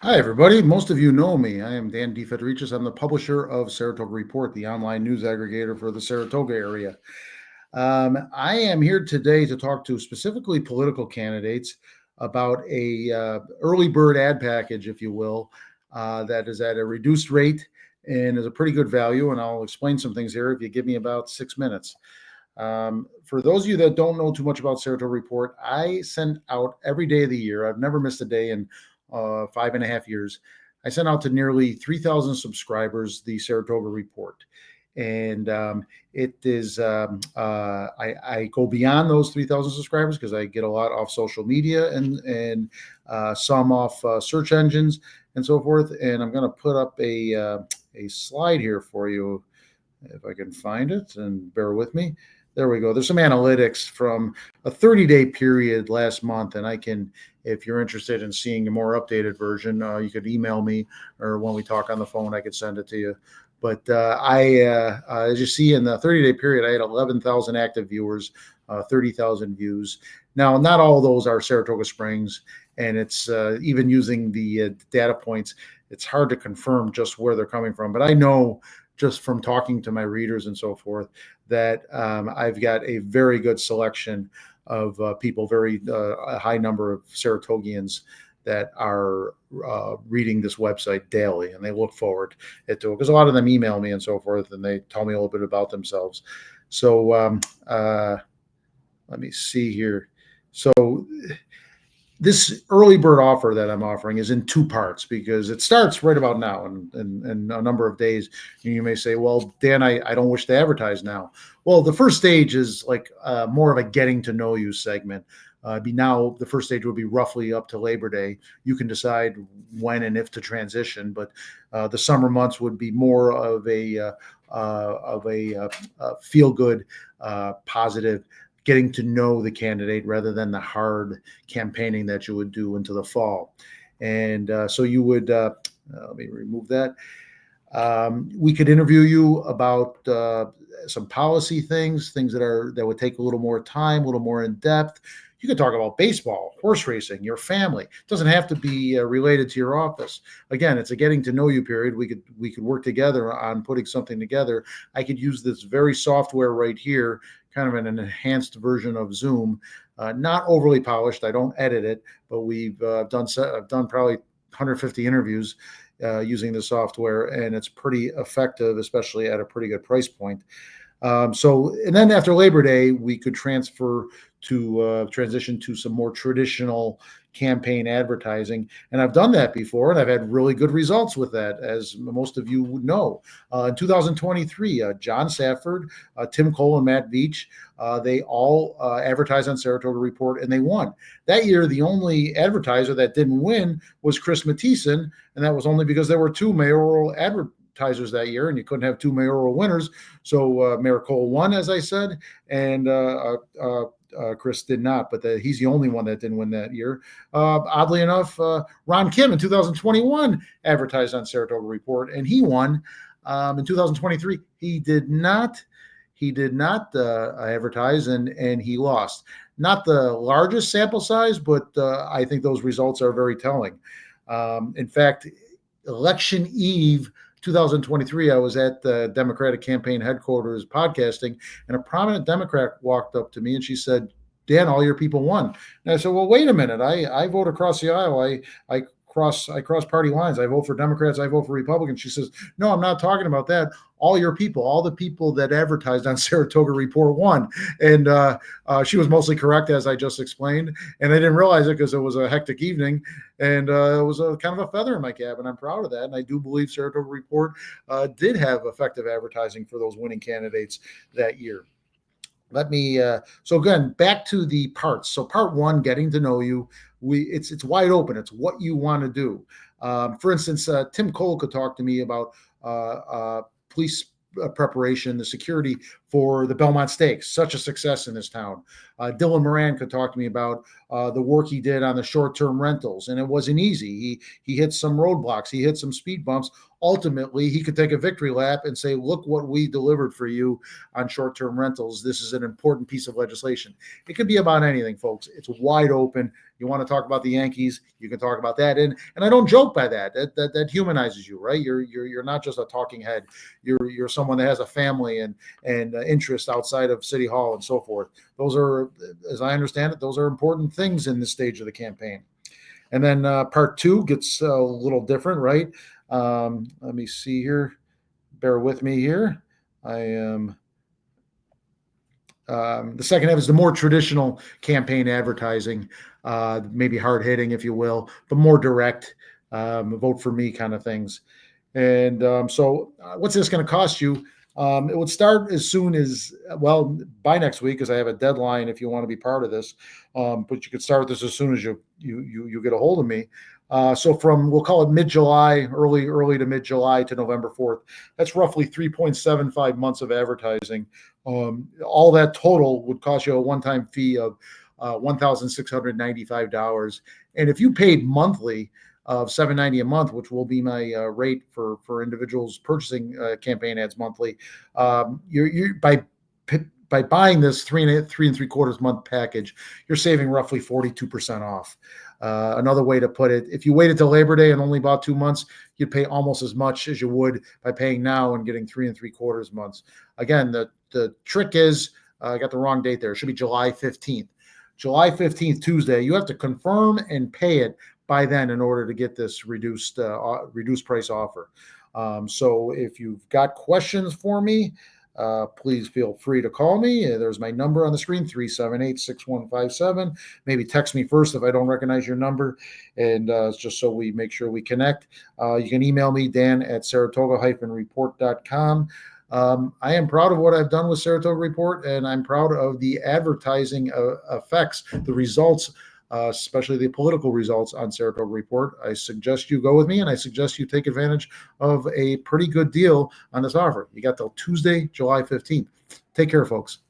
Hi, everybody. Most of you know me. I am Dan DeFedericis. I'm the publisher of Saratoga Report, the online news aggregator for the Saratoga area. I am here today to talk to specifically political candidates about a early bird ad package, if you will, that is at a reduced rate and is a pretty good value. And I'll explain some things here if you give me about 6 minutes. For those of you that don't know too much about Saratoga Report, I send out every day of the year. I've never missed a day in 5.5 years. I sent out to nearly 3,000 subscribers the Saratoga Report. And it is, I go beyond those 3,000 subscribers because I get a lot off social media and some off search engines and so forth. And I'm going to put up a slide here for you if I can find it, and bear with me. There we go. There's some analytics from a 30-day period last month, and I can, if you're interested in seeing a more updated version, you could email me, or when we talk on the phone, I could send it to you. But as you see, in the 30-day period, I had 11,000 active viewers, 30,000 views. Now, not all of those are Saratoga Springs, and it's even using the data points, it's hard to confirm just where they're coming from. But I know just from talking to my readers and so forth that I've got a very good selection of people, a high number of Saratogians that are reading this website daily, and they look forward to it because a lot of them email me and so forth, and they tell me a little bit about themselves. So let me see here. So this early bird offer that I'm offering is in two parts because it starts right about now in a number of days. And you may say, well, Dan, I don't wish to advertise now. Well, the first stage is like more of a getting to know you segment. The first stage would be roughly up to Labor Day. You can decide when and if to transition, but the summer months would be more of a feel good, positive, getting to know the candidate rather than the hard campaigning that you would do into the fall. And so you would, let me remove that. We could interview you about some policy things that would take a little more time, a little more in depth. You could talk about baseball, horse racing, your family. It doesn't have to be related to your office. Again, it's a getting to know you period. We could work together on putting something together. I could use this very software right here, kind of an enhanced version of Zoom, not overly polished. I don't edit it, but I've done probably 150 interviews using the software, and it's pretty effective, especially at a pretty good price point. And then after Labor Day, we could transition to some more traditional campaign advertising. And I've done that before, and I've had really good results with that, as most of you would know. In 2023, John Safford, Tim Cole, and Matt Veach, they all advertised on Saratoga Report, and they won. That year, the only advertiser that didn't win was Chris Mathieson, and that was only because there were two mayoral advertisers that year, and you couldn't have two mayoral winners. So Mayor Cole won, as I said, and Chris did not, but he's the only one that didn't win that year. Oddly enough, Ron Kim in 2021 advertised on Saratoga Report, and he won. In 2023, he did not. He did not advertise, and he lost. Not the largest sample size, but I think those results are very telling. In fact, election eve 2023, I was at the Democratic campaign headquarters podcasting, and a prominent Democrat walked up to me and she said, Dan, all your people won. And I said, well, wait a minute. I vote across the aisle. I cross party lines. I vote for Democrats. I vote for Republicans. She says, no, I'm not talking about that. All your people, all the people that advertised on Saratoga Report won. And she was mostly correct, as I just explained. And I didn't realize it because it was a hectic evening. And it was a kind of a feather in my cap. And I'm proud of that. And I do believe Saratoga Report did have effective advertising for those winning candidates that year. So again, back to the parts. So part one, getting to know you. It's wide open. It's what you want to do. For instance, Tim Cole could talk to me about police preparation, the security for the Belmont Stakes, such a success in this town. Dylan Moran could talk to me about the work he did on the short-term rentals, and it wasn't easy. He hit some roadblocks, he hit some speed bumps. Ultimately, he could take a victory lap and say, "Look what we delivered for you on short-term rentals. This is an important piece of legislation." It could be about anything, folks. It's wide open. You want to talk about the Yankees, you can talk about that, and I don't joke by that. That humanizes you, right? You're not just a talking head. You're someone that has a family and interest outside of City Hall and so forth. Those are, as I understand it, those are important things in this stage of the campaign. And then part two gets a little different, right? Let me see here. Bear with me here. I am. The second half is the more traditional campaign advertising, maybe hard hitting, if you will, but more direct, vote for me kind of things. And what's this going to cost you? It would start as soon as, well, by next week, because I have a deadline if you want to be part of this. But you could start this as soon as you get a hold of me. So from, we'll call it mid-July, early to mid-July to November 4th. That's roughly 3.75 months of advertising. All that total would cost you a one-time fee of $1,695. And if you paid monthly of $790 a month, which will be my rate for individuals purchasing campaign ads monthly, you're by buying this three and three quarters month package, you're saving roughly 42% off. Another way to put it, if you waited till Labor Day and only bought 2 months, you'd pay almost as much as you would by paying now and getting 3 3/4 months. Again, the trick is, I got the wrong date there. It should be July 15th. July 15th, Tuesday. You have to confirm and pay it by then in order to get this reduced price offer. So if you've got questions for me, please feel free to call me. There's my number on the screen, 378-6157. Maybe text me first if I don't recognize your number, and just so we make sure we connect. You can email me, dan@saratoga-report.com. I am proud of what I've done with Saratoga Report, and I'm proud of the advertising effects, the results, especially the political results on Saratoga Report. I suggest you go with me, and I suggest you take advantage of a pretty good deal on this offer. You got till Tuesday, July 15th. Take care, folks.